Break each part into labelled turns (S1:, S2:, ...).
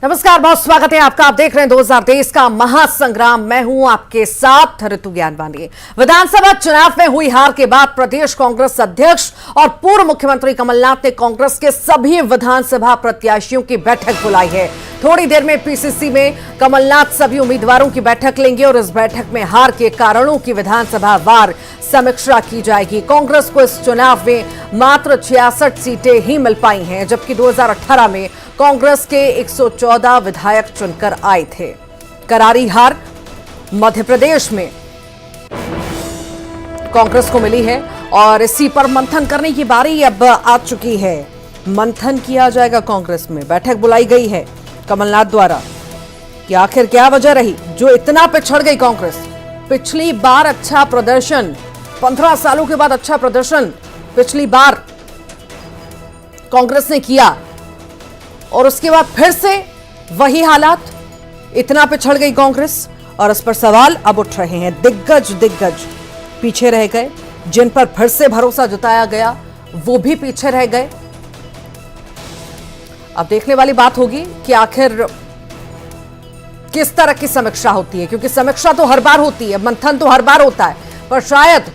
S1: नमस्कार, बहुत स्वागत है आपका। आप देख रहे हैं 2023 का महासंग्राम। मैं हूं आपके साथ ऋतु ज्ञानवानी। विधानसभा चुनाव में हुई हार के बाद प्रदेश कांग्रेस अध्यक्ष और पूर्व मुख्यमंत्री कमलनाथ ने कांग्रेस के सभी विधानसभा प्रत्याशियों की बैठक बुलाई है। थोड़ी देर में पीसीसी में कमलनाथ सभी उम्मीदवारों की बैठक लेंगे और इस बैठक में हार के कारणों की विधानसभा वार समीक्षा की जाएगी। कांग्रेस को इस चुनाव में मात्र 66 सीटें ही मिल पाई हैं, जबकि 2018 में कांग्रेस के 114 विधायक चुनकर आए थे। करारी हार मध्य प्रदेश में कांग्रेस को मिली है और इसी पर मंथन करने की बारी अब आ चुकी है। मंथन किया जाएगा कांग्रेस में। बैठक बुलाई गई है कमलनाथ द्वारा कि आखिर क्या वजह रही जो इतना पिछड़ गई कांग्रेस। पिछली बार अच्छा प्रदर्शन, 15 सालों के बाद अच्छा प्रदर्शन पिछली बार कांग्रेस ने किया और उसके बाद फिर से वही हालात, इतना पिछड़ गई कांग्रेस। और इस पर सवाल अब उठ रहे हैं। दिग्गज पीछे रह गए, जिन पर फिर से भरोसा जताया गया वो भी पीछे रह गए। अब देखने वाली बात होगी कि आखिर किस तरह की समीक्षा होती है, क्योंकि समीक्षा तो हर बार होती है, मंथन तो हर बार होता है, पर शायद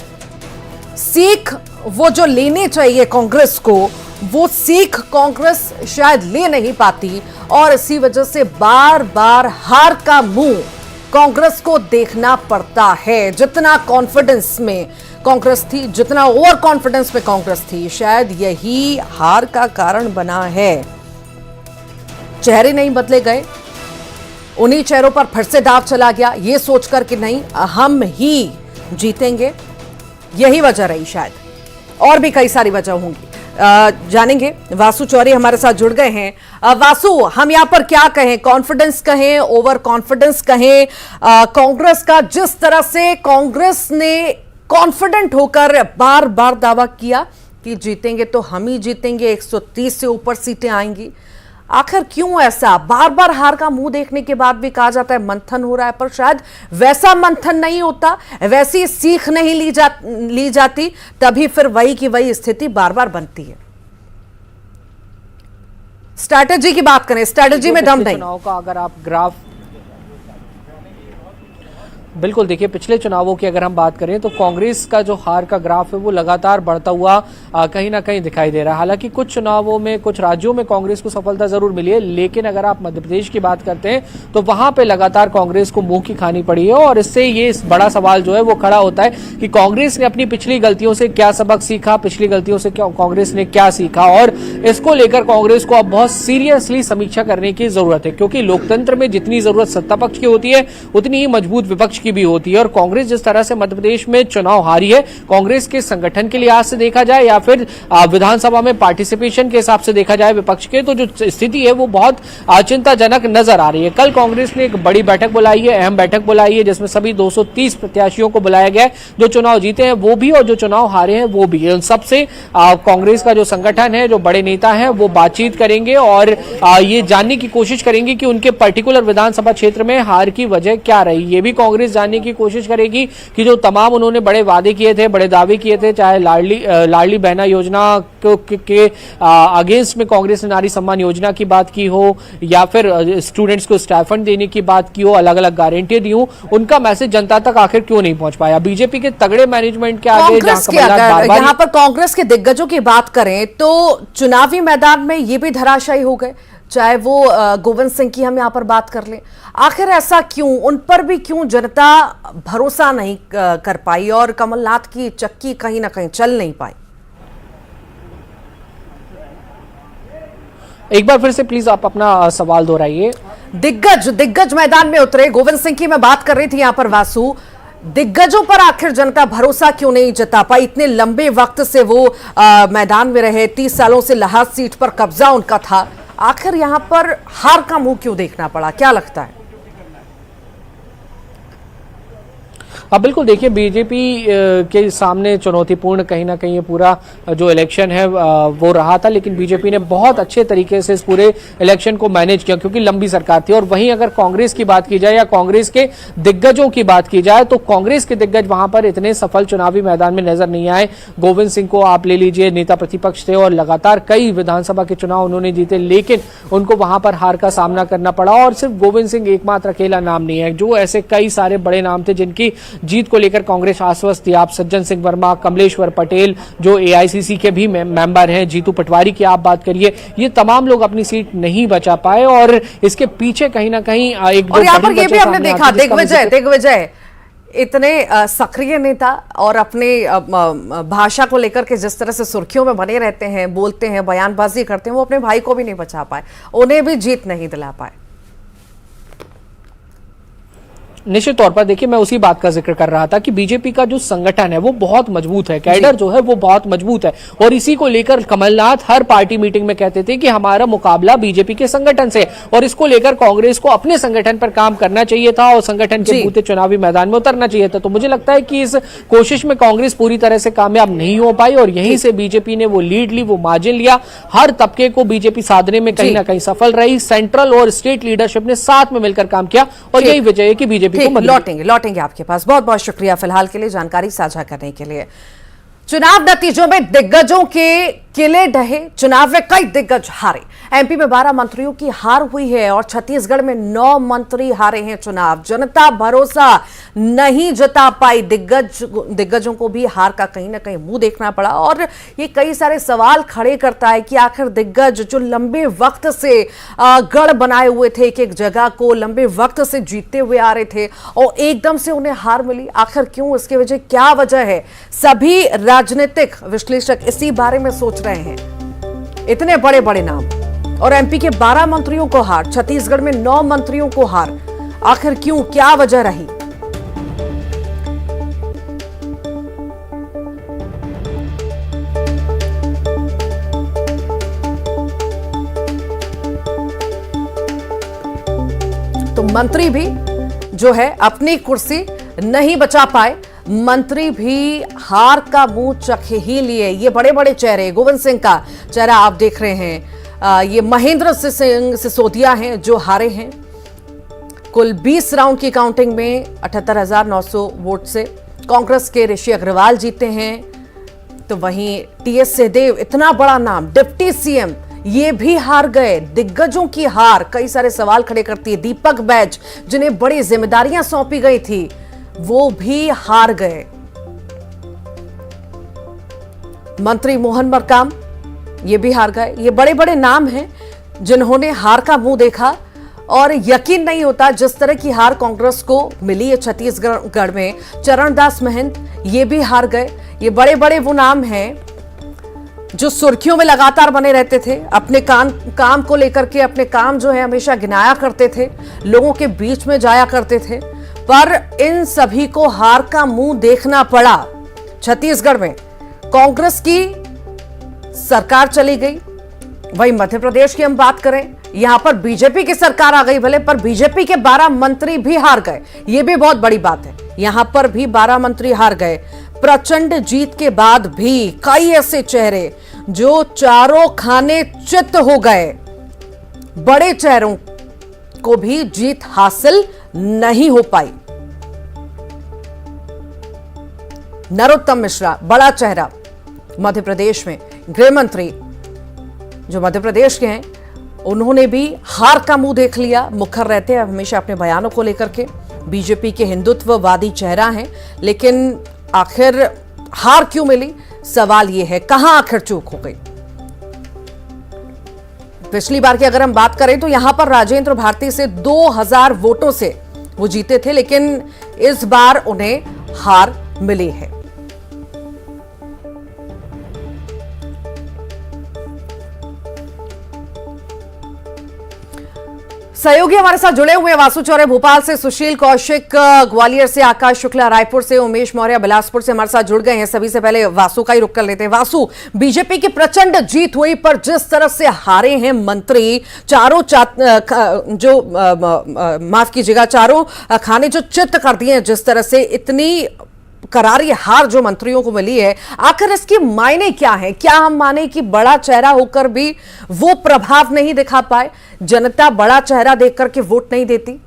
S1: सीख वो जो लेनी चाहिए कांग्रेस को, वो सीख कांग्रेस शायद ले नहीं पाती और इसी वजह से बार बार हार का मुंह कांग्रेस को देखना पड़ता है। जितना कॉन्फिडेंस में कांग्रेस थी, जितना ओवर कॉन्फिडेंस में कांग्रेस थी, शायद यही हार का कारण बना है। चेहरे नहीं बदले गए, उन्हीं चेहरों पर फिर से दांव चला गया, ये सोचकर कि नहीं हम ही जीतेंगे। यही वजह रही शायद, और भी कई सारी वजह होंगी। जानेंगे। वासु चौरी हमारे साथ जुड़ गए हैं। वासु, हम यहां पर क्या कहें, कॉन्फिडेंस कहें, ओवर कॉन्फिडेंस कहें? कांग्रेस का जिस तरह से कांग्रेस ने कॉन्फिडेंट होकर बार बार दावा किया कि जीतेंगे तो हम ही जीतेंगे, 130 से ऊपर सीटें आएंगी, आखिर क्यों ऐसा? बार बार हार का मुंह देखने के बाद भी कहा जाता है मंथन हो रहा है, पर शायद वैसा मंथन नहीं होता, वैसी सीख नहीं ली जाती, तभी फिर वही की वही स्थिति बार बार बनती है। स्ट्रैटेजी की बात करें, स्ट्रैटेजी में दम नहीं।
S2: चुनाव का अगर आप ग्राफ, बिल्कुल देखिए, पिछले चुनावों की अगर हम बात करें तो कांग्रेस का जो हार का ग्राफ है वो लगातार बढ़ता हुआ कहीं ना कहीं दिखाई दे रहा है। हालांकि कुछ चुनावों में, कुछ राज्यों में कांग्रेस को सफलता जरूर मिली है, लेकिन अगर आप मध्य प्रदेश की बात करते हैं तो वहां पे लगातार कांग्रेस को मुंह की खानी पड़ी है। और इससे ये बड़ा सवाल जो है वो खड़ा होता है कि कांग्रेस ने अपनी पिछली गलतियों से क्या सबक सीखा, पिछली गलतियों से कांग्रेस ने क्या सीखा, और इसको लेकर कांग्रेस को अब बहुत सीरियसली समीक्षा करने की जरूरत है। क्योंकि लोकतंत्र में जितनी जरूरत सत्ता पक्ष की होती है उतनी ही मजबूत विपक्ष की भी होती है। और कांग्रेस जिस तरह से मध्य प्रदेश में चुनाव हारी है, कांग्रेस के संगठन के लिहाज से देखा जाए या फिर विधानसभा में पार्टिसिपेशन के हिसाब से देखा जाए विपक्ष के, तो जो स्थिति है वो बहुत चिंताजनक नजर आ रही है। कल कांग्रेस ने एक बड़ी बैठक बुलाई है, अहम बैठक बुलाई है, जिसमें सभी 230 प्रत्याशियों को बुलाया गया है, जो चुनाव जीते हैं वो भी और जो चुनाव हारे हैं वो भी। उन सबसे कांग्रेस का जो संगठन है, जो बड़े नेता हैं, वो बातचीत करेंगे और ये जानने की कोशिश करेंगे कि उनके पर्टिकुलर विधानसभा क्षेत्र में हार की वजह क्या रही। ये भी कांग्रेस जानने की कोशिश करेगी कि जो तमाम उन्होंने बड़े वादे किए थे, बड़े दावे किए थे, चाहे लाडली बहना योजना के अगेंस्ट में कांग्रेस ने नारी सम्मान योजना की बात की हो या फिर स्टूडेंट्स को स्टाइपेंड देने की बात की हो, अलग अलग गारंटी दी हो, उनका मैसेज जनता तक आखिर क्यों नहीं पहुंच पाया। बीजेपी के तगड़े मैनेजमेंट के आगे
S1: यहाँ पर कांग्रेस के दिग्गजों की बात करें तो चुनावी मैदान में ये भी धराशायी हो गए, चाहे वो गोविंद सिंह की हम यहां पर बात कर लें। आखिर ऐसा क्यों, उन पर भी क्यों जनता भरोसा नहीं कर पाई और कमलनाथ की चक्की कहीं ना कहीं चल नहीं पाई?
S2: एक बार फिर से प्लीज आप अपना सवाल दोहराइए।
S1: दिग्गज मैदान में उतरे, गोविंद सिंह की मैं बात कर रही थी यहां पर वासु। दिग्गजों पर आखिर जनता भरोसा क्यों नहीं जता पाई? इतने लंबे वक्त से वो मैदान में रहे, 30 सालों से लाहौर सीट पर कब्जा उनका था, आखिर यहां पर हार का मुंह क्यों देखना पड़ा? क्या लगता है?
S2: बिल्कुल देखिए, बीजेपी के सामने चुनौतीपूर्ण कहीं ना कहीं ये पूरा जो इलेक्शन है वो रहा था, लेकिन बीजेपी ने बहुत अच्छे तरीके से इस पूरे इलेक्शन को मैनेज किया क्योंकि लंबी सरकार थी। और वहीं अगर कांग्रेस की बात की जाए या कांग्रेस के दिग्गजों की बात की जाए तो कांग्रेस के दिग्गज वहां पर इतने सफल चुनावी मैदान में नजर नहीं आए। गोविंद सिंह को आप ले लीजिए, नेता प्रतिपक्ष थे और लगातार कई विधानसभा के चुनाव उन्होंने जीते, लेकिन उनको वहां पर हार का सामना करना पड़ा। और सिर्फ गोविंद सिंह एकमात्र अकेला नाम नहीं है, जो ऐसे कई सारे बड़े नाम थे जिनकी जीत को लेकर कांग्रेस आश्वस्त थी। आप सज्जन सिंह वर्मा, कमलेश्वर पटेल जो एआईसीसी के भी मेंबर हैं, जीतू पटवारी की आप बात करिए, ये तमाम लोग अपनी सीट नहीं बचा पाए। और इसके पीछे कहीं ना कहीं एक
S1: और यहाँ पर ये भी हमने देखा दिग्विजय इतने सक्रिय नेता और अपने भाषा को लेकर के जिस तरह से सुर्खियों में बने रहते हैं, बोलते हैं, बयानबाजी करते हैं, वो अपने भाई को भी नहीं बचा पाए, उन्हें भी जीत नहीं दिला पाए।
S2: निश्चित तौर पर देखिए, मैं उसी बात का जिक्र कर रहा था कि बीजेपी का जो संगठन है वो बहुत मजबूत है, कैडर जो है वो बहुत मजबूत है। और इसी को लेकर कमलनाथ हर पार्टी मीटिंग में कहते थे कि हमारा मुकाबला बीजेपी के संगठन से, और इसको लेकर कांग्रेस को अपने संगठन पर काम करना चाहिए था और संगठन के बूते चुनावी मैदान में उतरना चाहिए था। तो मुझे लगता है कि इस कोशिश में कांग्रेस पूरी तरह से कामयाब नहीं हो पाई और यहीं से बीजेपी ने वो लीड ली, वो मार्जिन लिया। हर तबके को बीजेपी साधने में कहीं ना कहीं सफल रही। सेंट्रल और स्टेट लीडरशिप ने साथ में मिलकर काम किया और यही वजह है कि बीजेपी
S1: लौटेंगे आपके पास। बहुत बहुत शुक्रिया फिलहाल के लिए जानकारी साझा करने के लिए। चुनाव नतीजों में दिग्गजों के किले ढहे, चुनाव में कई दिग्गज हारे। एमपी में 12 मंत्रियों की हार हुई है और छत्तीसगढ़ में 9 मंत्री हारे हैं चुनाव। जनता भरोसा नहीं जता पाई, दिग्गजों को भी हार का कहीं ना कहीं मुंह देखना पड़ा। और ये कई सारे सवाल खड़े करता है कि आखिर दिग्गज जो लंबे वक्त से गढ़ बनाए हुए थे, एक एक जगह को लंबे वक्त से जीतते हुए आ रहे थे और एकदम से उन्हें हार मिली, आखिर क्यों, इसके वजह क्या वजह है? सभी राजनीतिक विश्लेषक इसी बारे में सोच रहे हैं। इतने बड़े बड़े नाम और एमपी के 12 मंत्रियों को हार, छत्तीसगढ़ में 9 मंत्रियों को हार, आखिर क्यों, क्या वजह रही? तो मंत्री भी जो है अपनी कुर्सी नहीं बचा पाए, मंत्री भी हार का मुंह चख ही लिए। ये बड़े बड़े चेहरे, गोविंद सिंह का चेहरा आप देख रहे हैं, ये महेंद्र सिंह सिसोदिया हैं जो हारे हैं कुल 20 राउंड की काउंटिंग में 78,900 वोट से। कांग्रेस के ऋषि अग्रवाल जीते हैं। तो वहीं टीएस सिंहदेव, इतना बड़ा नाम, डिप्टी सीएम, ये भी हार गए। दिग्गजों की हार कई सारे सवाल खड़े करती है। दीपक बैज जिन्हें बड़ी जिम्मेदारियां सौंपी गई थी वो भी हार गए। मंत्री मोहन मरकाम ये भी हार गए। ये बड़े बड़े नाम हैं जिन्होंने हार का मुंह देखा और यकीन नहीं होता जिस तरह की हार कांग्रेस को मिली है छत्तीसगढ़ में। चरणदास महंत ये भी हार गए। ये बड़े बड़े वो नाम हैं जो सुर्खियों में लगातार बने रहते थे, अपने काम को लेकर के अपने काम जो है हमेशा गिनाया करते थे, लोगों के बीच में जाया करते थे, पर इन सभी को हार का मुंह देखना पड़ा। छत्तीसगढ़ में कांग्रेस की सरकार चली गई। वहीं मध्य प्रदेश की हम बात करें, यहां पर बीजेपी की सरकार आ गई भले, पर बीजेपी के 12 मंत्री भी हार गए। यह भी बहुत बड़ी बात है, यहां पर भी 12 मंत्री हार गए। प्रचंड जीत के बाद भी कई ऐसे चेहरे जो चारों खाने चित हो गए, बड़े चेहरों को भी जीत हासिल नहीं हो पाई। नरोत्तम मिश्रा बड़ा चेहरा मध्य प्रदेश में, गृह मंत्री जो मध्य प्रदेश के हैं, उन्होंने भी हार का मुंह देख लिया। मुखर रहते हैं हमेशा अपने बयानों को लेकर के, बीजेपी के हिंदुत्ववादी चेहरा हैं, लेकिन आखिर हार क्यों मिली, सवाल यह है कहां आखिर चूक हो गई। पिछली बार की अगर हम बात करें तो यहां पर राजेंद्र भारती से 2000 वोटों से वो जीते थे, लेकिन इस बार उन्हें हार मिली है। सहयोगी हमारे साथ जुड़े हुए हैं, वासु चौरे भोपाल से, सुशील कौशिक ग्वालियर से, आकाश शुक्ला रायपुर से, उमेश मौर्य बिलासपुर से हमारे साथ जुड़ गए हैं। सभी से पहले वासु का ही रुख कर लेते हैं। वासु, बीजेपी की प्रचंड जीत हुई पर जिस तरह से हारे हैं मंत्री, चारों खाने जो चित्त कर दिए हैं, जिस तरह से इतनी करारी हार जो मंत्रियों को मिली है, आखिर इसके मायने क्या है? क्या हम माने कि बड़ा चेहरा होकर भी वो प्रभाव नहीं दिखा पाए, जनता बड़ा चेहरा देखकर के वोट नहीं देती?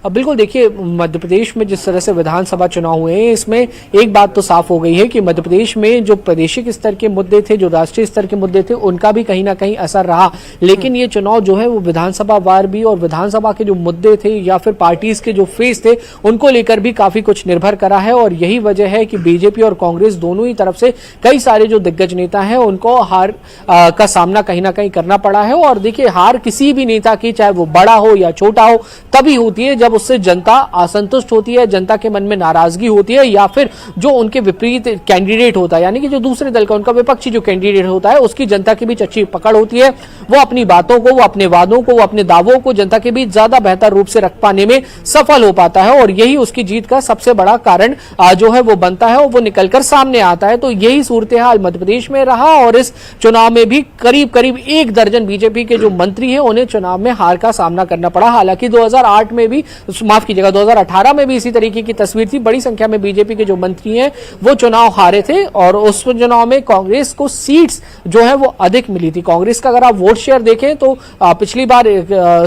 S2: अब बिल्कुल देखिए, मध्य प्रदेश में जिस तरह से विधानसभा चुनाव हुए हैं, इसमें एक बात तो साफ हो गई है कि मध्य प्रदेश में जो प्रादेशिक स्तर के मुद्दे थे, जो राष्ट्रीय स्तर के मुद्दे थे, उनका भी कहीं ना कहीं असर रहा। लेकिन ये चुनाव जो है वो विधानसभा वार भी, और विधानसभा के जो मुद्दे थे या फिर पार्टीज के जो फेस थे, उनको लेकर भी काफी कुछ निर्भर करा है। और यही वजह है कि बीजेपी और कांग्रेस दोनों ही तरफ से कई सारे जो दिग्गज नेता हैं, उनको हार का सामना कहीं ना कहीं करना पड़ा है। और देखिए, हार किसी भी नेता की, चाहे वो बड़ा हो या छोटा हो, तभी होती है जब उससे जनता असंतुष्ट होती है, जनता के मन में नाराजगी होती है, या फिर जो उनके विपरीत कैंडिडेट होता है, यानी कि जो दूसरे दल का, उनका विपक्षी जो कैंडिडेट होता है, उसकी जनता के बीच अच्छी पकड़ होती है। वो अपनी बातों को, वो अपने वादों को, वो अपने दावों को जनता के बीच ज्यादा बेहतर रूप से रख पाने में सफल हो पाता है। और यही उसकी जीत का सबसे बड़ा कारण जो है वो बनता है, और वो निकलकर सामने आता है। तो यही सूरत हाल मध्य प्रदेश में रहा, और इस चुनाव में भी करीब करीब 1 दर्जन बीजेपी के जो मंत्री हैं, उन्हें चुनाव में हार का सामना करना पड़ा। हालांकि 2008 में भी, माफ कीजिएगा, 2018 में भी इसी तरीके की तस्वीर थी। बड़ी संख्या में बीजेपी के जो मंत्री हैं वो चुनाव हारे थे, और उस चुनाव में कांग्रेस को सीट्स जो है वो अधिक मिली थी। कांग्रेस का अगर आप वोट शेयर देखें तो पिछली बार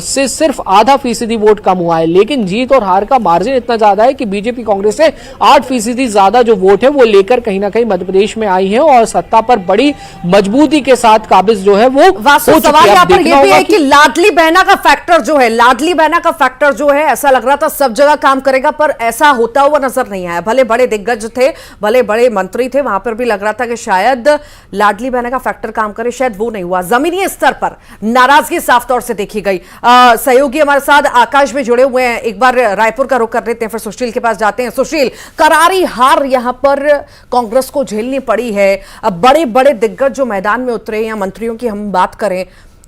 S2: से सिर्फ आधा फीसदी वोट कम हुआ है, लेकिन जीत और हार का मार्जिन इतना ज्यादा है कि बीजेपी कांग्रेस से 8% ज्यादा जो वोट है वो लेकर कहीं ना कहीं मध्य प्रदेश में आई है, और सत्ता पर बड़ी मजबूती के साथ काबिज जो है वो
S1: सवाल यहाँ पर यह भी है कि लाडली बहना का फैक्टर जो है, लाडली बहना का फैक्टर जो है, ऐसा लग रहा था सब जगह काम करेगा, पर ऐसा होता हुआ नजर नहीं आया। भले बड़े दिग्गज थे, भले बड़े मंत्री थे, वहां पर भी लग रहा था कि शायद लाडली बहना का फैक्टर काम करे, शायद वो नहीं हुआ। जमीनी स्तर पर नाराजगी साफ तौर से देखी गई। सहयोगी हमारे साथ आकाश भी जुड़े हुए हैं, एक बार रायपुर का रुख कर लेते हैं, फिर सुशील के पास जाते हैं। सुशील, करारी हार यहां पर कांग्रेस को झेलनी पड़ी है। अब बड़े बड़े दिग्गज जो मैदान में उतरे, या मंत्रियों की हम बात करें,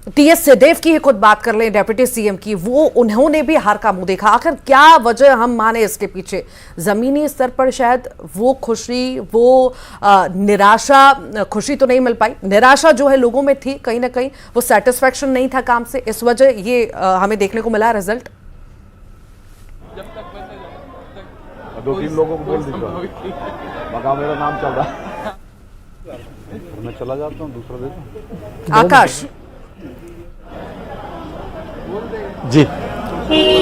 S1: टीएस सिंहदेव की ही खुद बात कर लें, डेप्यूटी सीएम की, वो उन्होंने भी हार का मुंह देखा। आखिर क्या वजह हम माने इसके पीछे? जमीनी स्तर पर शायद वो खुशी, वो निराशा, खुशी तो नहीं मिल पाई, निराशा जो है लोगों में थी, कहीं ना कहीं वो सेटिस्फैक्शन नहीं था काम से, इस वजह ये हमें देखने को मिला रिजल्ट।
S3: 2-3 लोगों को बोल दीजिए, मगा मेरा नाम चल रहा है, मैं चला जाता हूँ, दूसरा देता हूँ।
S1: आकाश
S3: जी,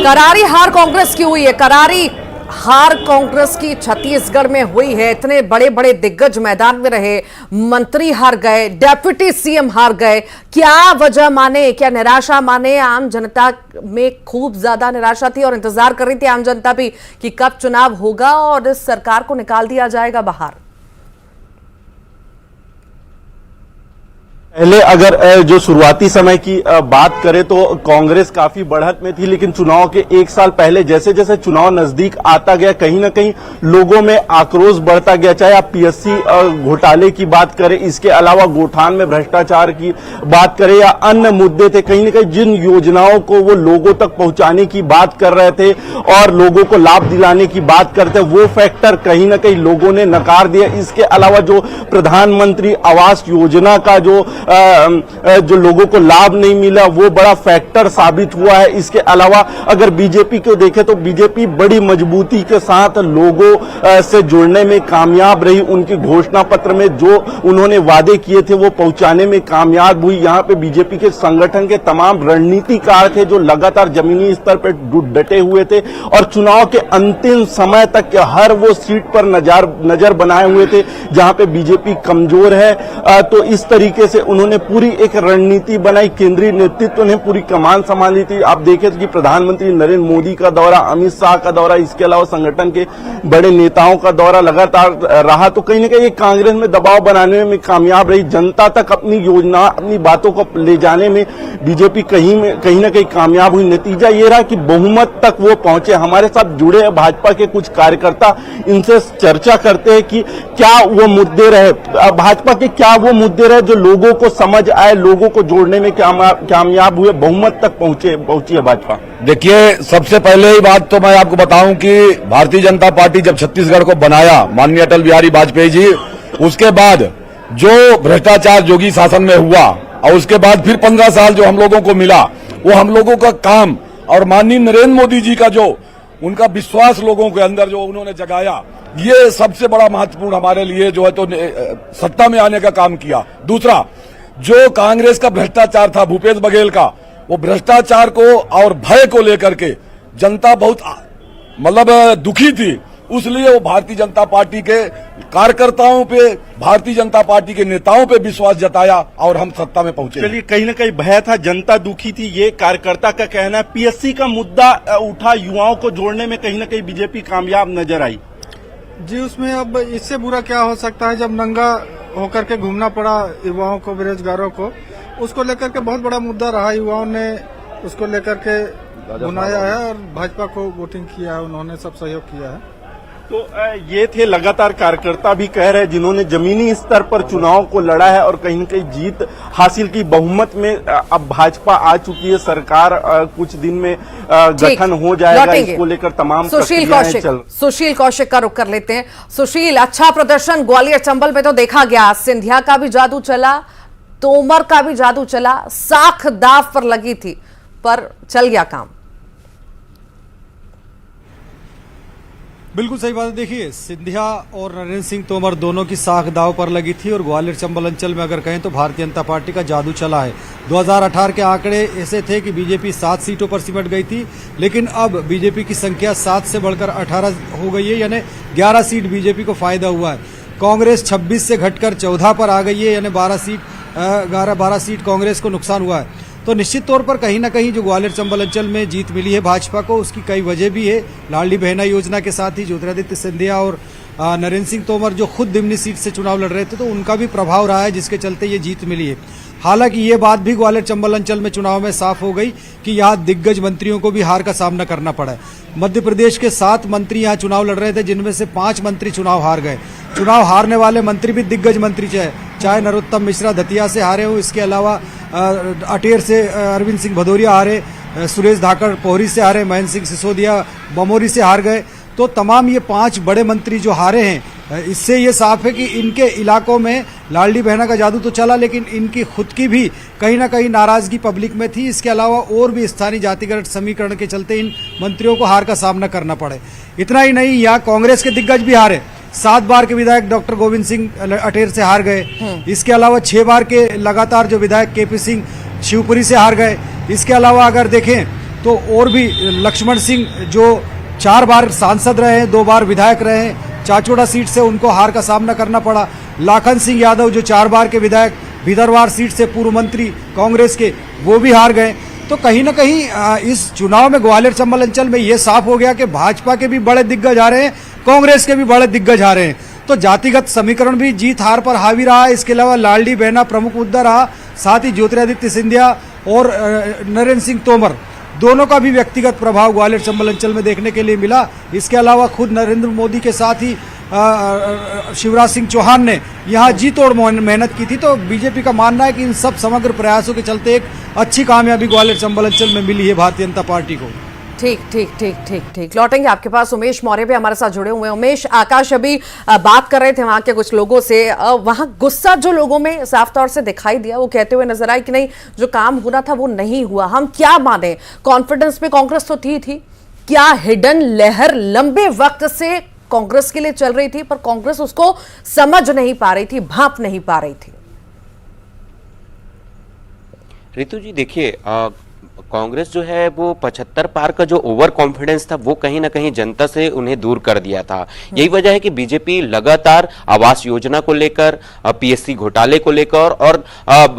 S1: करारी हार कांग्रेस की हुई है, करारी हार कांग्रेस की छत्तीसगढ़ में हुई है। इतने बड़े बड़े दिग्गज मैदान में रहे, मंत्री हार गए, डेप्यूटी सीएम हार गए, क्या वजह माने? क्या निराशा माने? आम जनता में खूब ज्यादा निराशा थी, और इंतजार कर रही थी आम जनता भी कि कब चुनाव होगा और इस सरकार को निकाल दिया जाएगा बाहर।
S3: पहले अगर जो शुरुआती समय की बात करें तो कांग्रेस काफी बढ़त में थी, लेकिन चुनाव के 1 साल पहले जैसे जैसे चुनाव नजदीक आता गया, कहीं ना कहीं लोगों में आक्रोश बढ़ता गया। चाहे आप पीएससी घोटाले की बात करें, इसके अलावा गोठान में भ्रष्टाचार की बात करें, या अन्य मुद्दे थे, कहीं ना कहीं जिन योजनाओं को वो लोगों तक पहुंचाने की बात कर रहे थे और लोगों को लाभ दिलाने की बात करते, वो फैक्टर कहीं ना कहीं लोगों ने नकार दिया। इसके अलावा जो प्रधानमंत्री आवास योजना का जो लोगों को लाभ नहीं मिला, वो बड़ा फैक्टर साबित हुआ है। इसके अलावा अगर बीजेपी को देखें तो बीजेपी बड़ी मजबूती के साथ लोगों से जुड़ने में कामयाब रही। उनके घोषणा पत्र में जो उन्होंने वादे किए थे वो पहुंचाने में कामयाब हुई। यहाँ पे बीजेपी के संगठन के तमाम रणनीतिकार थे जो लगातार जमीनी स्तर पर डटे हुए थे, और चुनाव के अंतिम समय तक हर वो सीट पर नजर बनाए हुए थे जहां पे बीजेपी कमजोर है। तो इस तरीके से उन्होंने पूरी एक रणनीति बनाई, केंद्रीय नेतृत्व ने पूरी कमान संभाली थी। आप देखें कि प्रधानमंत्री नरेंद्र मोदी का दौरा, अमित शाह का दौरा, इसके अलावा संगठन के बड़े नेताओं का दौरा लगातार रहा, तो कहीं ना कहीं कांग्रेस में दबाव बनाने में कामयाब रही। जनता तक अपनी योजना, अपनी बातों को ले जाने में बीजेपी कहीं ना कहीं कामयाब हुई। नतीजा ये रहा कि बहुमत तक वो पहुंचे। हमारे साथ जुड़े भाजपा के कुछ कार्यकर्ता, इनसे चर्चा करते हैं कि क्या वो मुद्दे रहे, भाजपा के क्या वो मुद्दे रहे जो लोगों को समझ आए, लोगों को जोड़ने में कामयाब हुए, बहुमत तक पहुंची है भाजपा?
S4: देखिए, सबसे पहले ही बात तो मैं आपको बताऊं कि भारतीय जनता पार्टी जब छत्तीसगढ़ को बनाया माननीय अटल बिहारी वाजपेयी जी, उसके बाद जो भ्रष्टाचार योगी शासन में हुआ और उसके बाद फिर 15 साल जो हम लोगों को मिला, वो हम लोगों का काम और माननीय नरेंद्र मोदी जी का जो उनका विश्वास लोगों के अंदर जो उन्होंने जगाया, ये सबसे बड़ा महत्वपूर्ण हमारे लिए जो है तो सत्ता में आने का काम किया। दूसरा, जो कांग्रेस का भ्रष्टाचार था भूपेश बघेल का, वो भ्रष्टाचार को और भय को लेकर के जनता बहुत मतलब दुखी थी, उसलिए वो भारतीय जनता पार्टी के कार्यकर्ताओं पे, भारतीय जनता पार्टी के नेताओं पे विश्वास जताया और हम सत्ता में पहुंचे।
S3: चलिए, कहीं ना कहीं भय था, जनता दुखी थी, ये कार्यकर्ता का कहना है। पीएससी का मुद्दा उठा, युवाओं को जोड़ने में कहीं ना कहीं बीजेपी कामयाब नजर आई
S5: जी। उसमें अब इससे बुरा क्या हो सकता है, जब नंगा होकर के घूमना पड़ा युवाओं को, बेरोजगारों को, उसको लेकर के बहुत बड़ा मुद्दा रहा। युवाओं ने उसको लेकर के बुनाया है और भाजपा को वोटिंग किया है, उन्होंने सब सहयोग किया है।
S3: तो ये थे लगातार कार्यकर्ता भी कह रहे हैं जिन्होंने जमीनी स्तर पर चुनाव को लड़ा है और कहीं न कहीं जीत हासिल की। बहुमत में अब भाजपा आ चुकी है, सरकार कुछ दिन में गठन हो जाएगा, इसको लेकर तमाम
S1: सुशील कौशिक का रुख कर लेते हैं। सुशील, अच्छा प्रदर्शन ग्वालियर चंबल में तो देखा गया, सिंधिया का भी जादू चला, तोमर का भी जादू चला, साख दाव पर लगी थी, पर चल गया काम।
S5: बिल्कुल सही बात है। देखिए, सिंधिया और नरेंद्र सिंह तोमर दोनों की साख दाव पर लगी थी और ग्वालियर चंबल अंचल में अगर कहें तो भारतीय जनता पार्टी का जादू चला है। 2018 के आंकड़े ऐसे थे कि बीजेपी 7 सीटों पर सिमट गई थी, लेकिन अब बीजेपी की संख्या 7 से बढ़कर 18 हो गई है, यानी 11 सीट बीजेपी को फायदा हुआ है। कांग्रेस 26 से घटकर 14 पर आ गई है, यानी 12 सीट कांग्रेस को नुकसान हुआ है। तो निश्चित तौर पर कहीं ना कहीं जो ग्वालियर चंबल अंचल में जीत मिली है भाजपा को, उसकी कई वजह भी है। लाडली बहना योजना के साथ ही ज्योतिरादित्य सिंधिया और नरेंद्र सिंह तोमर जो खुद निम्न सीट से चुनाव लड़ रहे थे, तो उनका भी प्रभाव रहा है, जिसके चलते ये जीत मिली है। हालांकि ये बात भी ग्वालियर चंबल अंचल में चुनाव में साफ हो गई कि यहाँ दिग्गज मंत्रियों को भी हार का सामना करना पड़ा है। मध्य प्रदेश के 7 मंत्री यहाँ चुनाव लड़ रहे थे, जिनमें से 5 मंत्री चुनाव हार गए। चुनाव हारने वाले मंत्री भी दिग्गज मंत्री चाहे नरोत्तम मिश्रा दतिया से हारे हो, इसके अलावा अटेर से अरविंद सिंह भदौरिया हारे, सुरेश धाकड़ पोहरी से हारे, महेंद्र सिंह सिसोदिया बमोरी से हार गए। तो तमाम ये 5 बड़े मंत्री जो हारे हैं, इससे ये साफ है कि इनके इलाकों में लाडली बहना का जादू तो चला, लेकिन इनकी खुद की भी कहीं ना कहीं नाराजगी पब्लिक में थी। इसके अलावा और भी स्थानीय जातिगत समीकरण के चलते इन मंत्रियों को हार का सामना करना पड़े। इतना ही नहीं, यहाँ कांग्रेस के दिग्गज भी हारे। 7 बार के विधायक डॉक्टर गोविंद सिंह अटेर से हार गए। इसके अलावा 6 बार के लगातार जो विधायक केपी सिंह शिवपुरी से हार गए। इसके अलावा अगर देखें तो और भी लक्ष्मण सिंह जो 4 बार सांसद रहे हैं, 2 बार विधायक रहे हैं, चाचोड़ा सीट से उनको हार का सामना करना पड़ा। लाखन सिंह यादव जो 4 बार के विधायक भीतरवार सीट से पूर्व मंत्री कांग्रेस के, वो भी हार गए। तो कहीं ना कहीं इस चुनाव में ग्वालियर चंबल अंचल में ये साफ हो गया कि भाजपा के भी बड़े दिग्गज आ रहे हैं, कांग्रेस के भी बड़े दिग्गज आ रहे हैं। तो जातिगत समीकरण भी जीत हार पर हावी रहा। इसके अलावा लाडली बहना प्रमुख मुद्दा रहा, साथ ही ज्योतिरादित्य सिंधिया और नरेंद्र सिंह तोमर दोनों का भी व्यक्तिगत प्रभाव ग्वालियर चंबल अंचल में देखने के लिए मिला। इसके अलावा खुद नरेंद्र मोदी के साथ ही शिवराज सिंह चौहान ने यहाँ जी तोड़ मेहनत की थी। तो बीजेपी का मानना है कि इन सब समग्र प्रयासों के चलते एक अच्छी कामयाबी ग्वालियर चंबल अंचल में मिली है भारतीय जनता पार्टी को।
S1: ठीक लौटेंगे आपके पास। उमेश मौर्य भी हमारे साथ जुड़े हुए हैं। उमेश, आकाश अभी बात कर रहे थे वहां के कुछ लोगों से, वहां गुस्सा जो लोगों में साफ तौर से दिखाई दिया, वो कहते हुए नजर आए कि नहीं, जो काम होना था वो नहीं हुआ। हम क्या माने, कॉन्फिडेंस पे कांग्रेस तो थी, क्या हिडन लहर लंबे वक्त से कांग्रेस के लिए चल रही थी, पर कांग्रेस उसको समझ नहीं पा रही थी, भांप नहीं पा रही थी?
S6: रितु जी, देखिए, कांग्रेस जो है वो 75 पार का जो ओवर कॉन्फिडेंस था वो कहीं ना कहीं जनता से उन्हें दूर कर दिया था। यही वजह है कि बीजेपी लगातार आवास योजना को लेकर, पीएससी घोटाले को लेकर और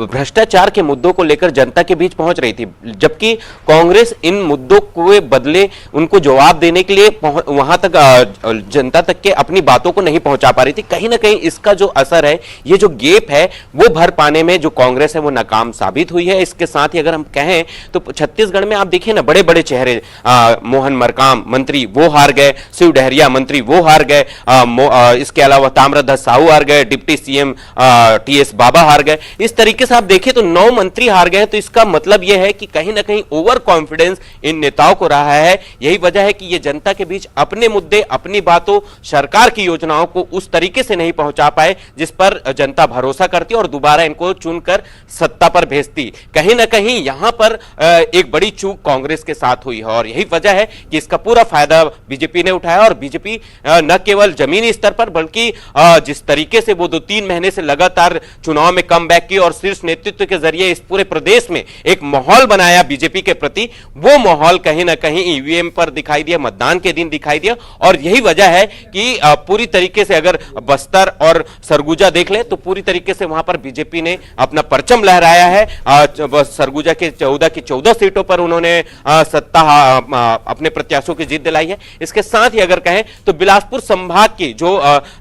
S6: भ्रष्टाचार के मुद्दों को लेकर जनता के बीच पहुंच रही थी, जबकि कांग्रेस इन मुद्दों के बदले उनको जवाब देने के लिए वहां तक जनता तक के अपनी बातों को नहीं पहुंचा पा रही थी। कहीं ना कहीं इसका जो असर है, ये जो गैप है वो भर पाने में जो कांग्रेस है वो नाकाम साबित हुई है। इसके साथ ही अगर हम कहें तो छत्तीसगढ़ में आप देखिए ना, बड़े बड़े चेहरे, मोहन मरकाम मंत्री वो हार गए, शिव डहरिया मंत्री वो हार गए, इसके अलावा ताम्रध्वज साहू हार गए, डिप्टी सीएम टीएस बाबा हार गए। इस तरीके से आप देखिए तो 9 मंत्री हार गए। तो इसका मतलब यह है कि कहीं ना कहीं ओवर कॉन्फिडेंस इन नेताओं को रहा है। यही वजह है कि ये जनता के बीच अपने मुद्दे, अपनी बातों, सरकार की योजनाओं को उस तरीके से नहीं पहुंचा पाए जिस पर जनता भरोसा करती और दोबारा इनको चुनकर सत्ता पर भेजती। कहीं ना कहीं यहां पर एक बड़ी चूक कांग्रेस के साथ हुई है और यही वजह है कि इसका पूरा फायदा बीजेपी ने उठाया। और बीजेपी न केवल जमीनी स्तर पर बल्कि जिस तरीके से वो 2-3 महीने से लगातार चुनाव में कमबैक की और शीर्ष नेतृत्व के जरिए इस पूरे प्रदेश में एक माहौल बनाया बीजेपी के प्रति, वो माहौल कहीं ना कहीं ईवीएम पर दिखाई दिया, मतदान के दिन दिखाई दिया। और यही वजह है कि पूरी तरीके से अगर बस्तर और सरगुजा देख लें तो पूरी तरीके से वहां पर बीजेपी ने अपना परचम लहराया है। सरगुजा के 14 की 14 सीटों पर उन्होंने सत्ता अपने प्रत्याशियों की जीत दिलाई है। इसके साथ ही अगर कहें तो बिलासपुर संभाग की जो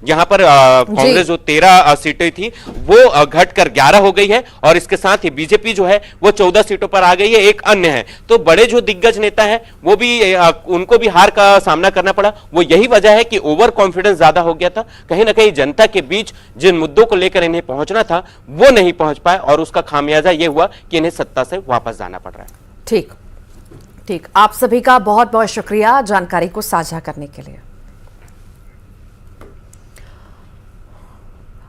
S6: यहां पर कांग्रेस जो 13 सीटें थी वो घटकर 11 हो गई है और इसके साथ ही बीजेपी जो है वो 14 सीटों पर आ गई है, एक अन्य है। तो बड़े जो दिग्गज नेता हैं वो भी उनको भी हार का सामना करना पड़ा। वो यही वजह है कि ओवर कॉन्फिडेंस ज्यादा हो गया था। कहीं ना कहीं जनता के बीच जिन मुद्दों को लेकर इन्हें पहुंचना था वो नहीं पहुंच पाए और उसका खामियाजा ये हुआ कि इन्हें सत्ता से वापस जाना पड़ रहा है।
S1: ठीक ठीक, आप सभी का बहुत बहुत शुक्रिया जानकारी को साझा करने के लिए।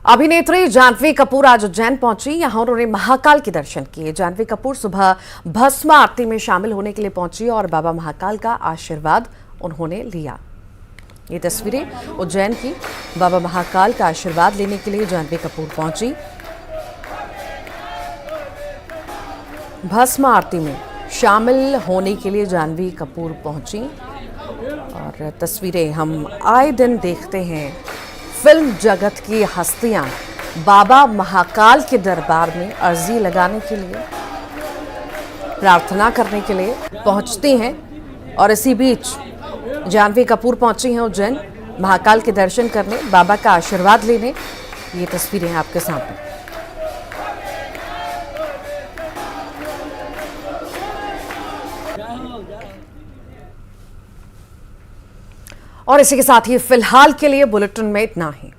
S1: अभिनेत्री जानवी कपूर आज उज्जैन पहुंची। यहां उन्होंने महाकाल के दर्शन किए। जानवी कपूर सुबह भस्म आरती में शामिल होने के लिए पहुंची और बाबा महाकाल का आशीर्वाद उन्होंने लिया। ये तस्वीरें उज्जैन की। बाबा महाकाल का आशीर्वाद लेने के लिए जानवी कपूर पहुंची। भस्म आरती में शामिल होने के लिए जानवी कपूर पहुंची और तस्वीरें हम आए दिन देखते हैं। फिल्म जगत की हस्तियां बाबा महाकाल के दरबार में अर्जी लगाने के लिए, प्रार्थना करने के लिए पहुंचती हैं और इसी बीच जानवी कपूर पहुंची हैं उज्जैन महाकाल के दर्शन करने, बाबा का आशीर्वाद लेने। ये तस्वीरें हैं आपके सामने। और इसी के साथ ही फिलहाल के लिए बुलेटिन में इतना ही।